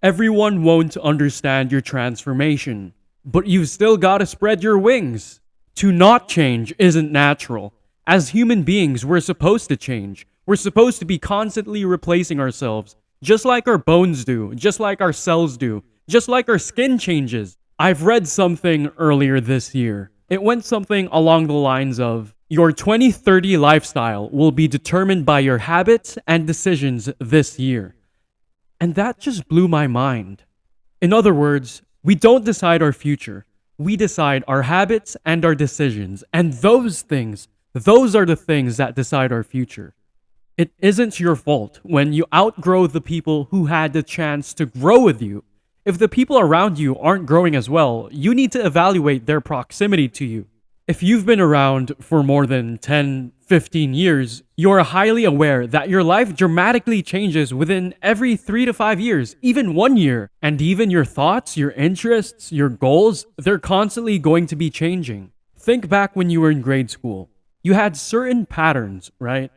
Everyone won't understand your transformation, but you've still gotta spread your wings. To not change isn't natural. As human beings, we're supposed to change. We're supposed to be constantly replacing ourselves, just like our bones do, just like our cells do, just like our skin changes. I've read something earlier this year. It went something along the lines of your 2030 lifestyle will be determined by your habits and decisions this year. And that just blew my mind. In other words, we don't decide our future. We decide our habits and our decisions. And those are the things that decide our future. It isn't your fault when you outgrow the people who had the chance to grow with you. If the people around you aren't growing as well, you need to evaluate their proximity to you. If you've been around for more than 10, 15 years, you're highly aware that your life dramatically changes within every 3 to 5 years, even 1 year. And even your thoughts, your interests, your goals, they're constantly going to be changing. Think back when you were in grade school. You had certain patterns, right?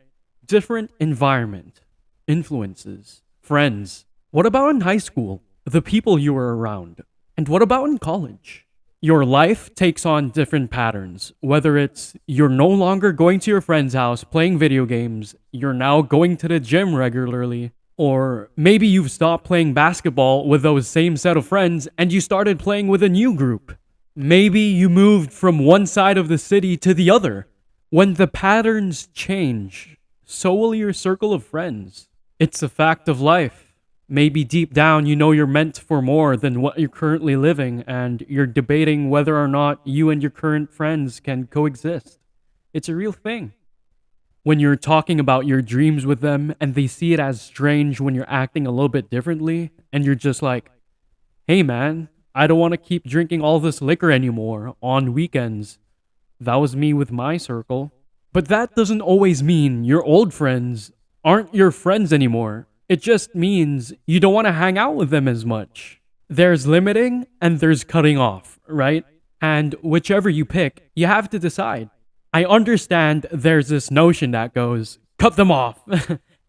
Different environment, influences, friends. What about in high school? The people you were around. And what about in college? Your life takes on different patterns, whether it's you're no longer going to your friend's house playing video games, you're now going to the gym regularly, or maybe you've stopped playing basketball with those same set of friends and you started playing with a new group. Maybe you moved from one side of the city to the other. When the patterns change, so will your circle of friends. It's a fact of life. Maybe deep down you know you're meant for more than what you're currently living, and you're debating whether or not you and your current friends can coexist. It's a real thing. When you're talking about your dreams with them and they see it as strange when you're acting a little bit differently, and you're just like, hey man, I don't want to keep drinking all this liquor anymore on weekends. That was me with my circle. But that doesn't always mean your old friends aren't your friends anymore. It just means you don't want to hang out with them as much. There's limiting and there's cutting off, right? And whichever you pick, you have to decide. I understand there's this notion that goes, cut them off.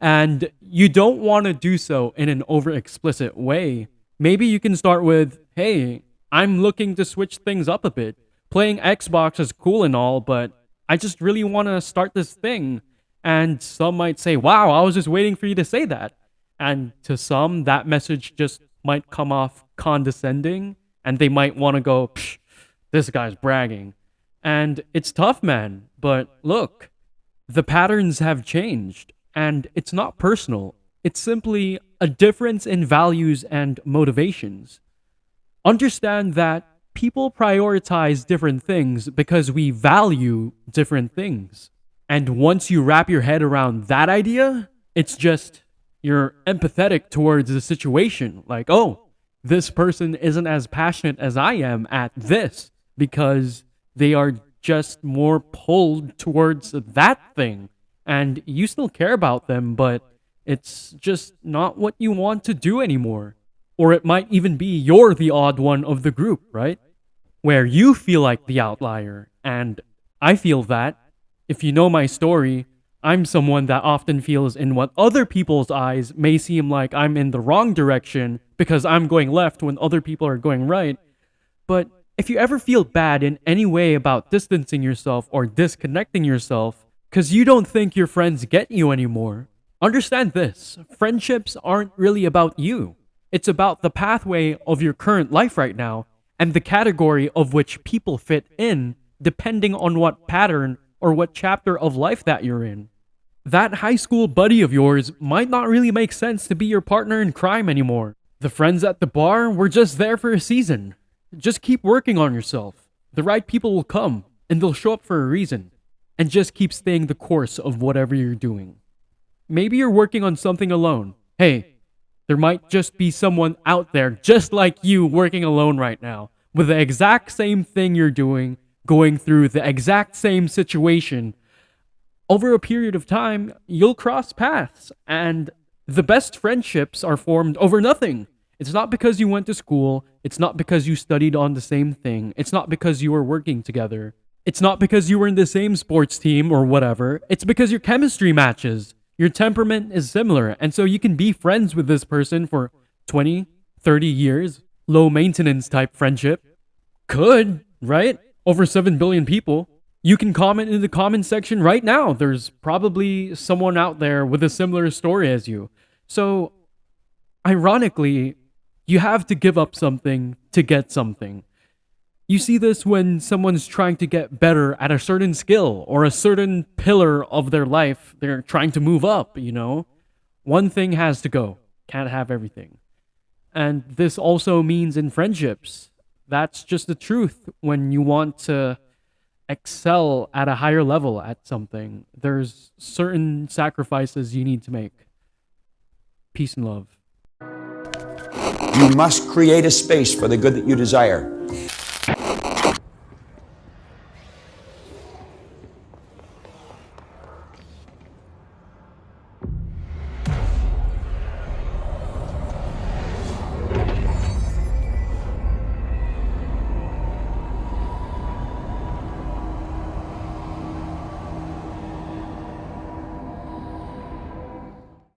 And you don't want to do so in an over explicit way. Maybe you can start with, hey, I'm looking to switch things up a bit. Playing Xbox is cool and all, but I just really want to start this thing. And some might say, wow, I was just waiting for you to say that. And to some, that message just might come off condescending, and they might want to go, psh, this guy's bragging. And it's tough, man. But look, the patterns have changed, and it's not personal. It's simply a difference in values and motivations. Understand that people prioritize different things because we value different things. And once you wrap your head around that idea, it's just you're empathetic towards the situation. Like, oh, this person isn't as passionate as I am at this because they are just more pulled towards that thing. And you still care about them, but it's just not what you want to do anymore. Or it might even be you're the odd one of the group, right? Where you feel like the outlier. And I feel that. If you know my story, I'm someone that often feels in what other people's eyes may seem like I'm in the wrong direction because I'm going left when other people are going right. But if you ever feel bad in any way about distancing yourself or disconnecting yourself because you don't think your friends get you anymore, understand this. Friendships aren't really about you. It's about the pathway of your current life right now and the category of which people fit in depending on what pattern or what chapter of life that you're in. That high school buddy of yours might not really make sense to be your partner in crime anymore. The friends at the bar were just there for a season. Just keep working on yourself. The right people will come, and they'll show up for a reason. And just keep staying the course of whatever you're doing. Maybe you're working on something alone. Hey, there might just be someone out there just like you working alone right now, with the exact same thing you're doing, going through the exact same situation. Over a period of time, you'll cross paths, and the best friendships are formed over nothing. It's not because you went to school, it's not because you studied on the same thing, it's not because you were working together, it's not because you were in the same sports team or whatever, it's because your chemistry matches, your temperament is similar, and so you can be friends with this person for 20, 30 years, low maintenance type friendship. Could, right? Over 7 billion people. You can comment in the comment section right now. There's probably someone out there with a similar story as you. So, ironically, you have to give up something to get something. You see this when someone's trying to get better at a certain skill or a certain pillar of their life. They're trying to move up, you know? One thing has to go. Can't have everything. And this also means in friendships. That's just the truth. When you want to excel at a higher level at something, there's certain sacrifices you need to make. Peace and love. You must create a space for the good that you desire.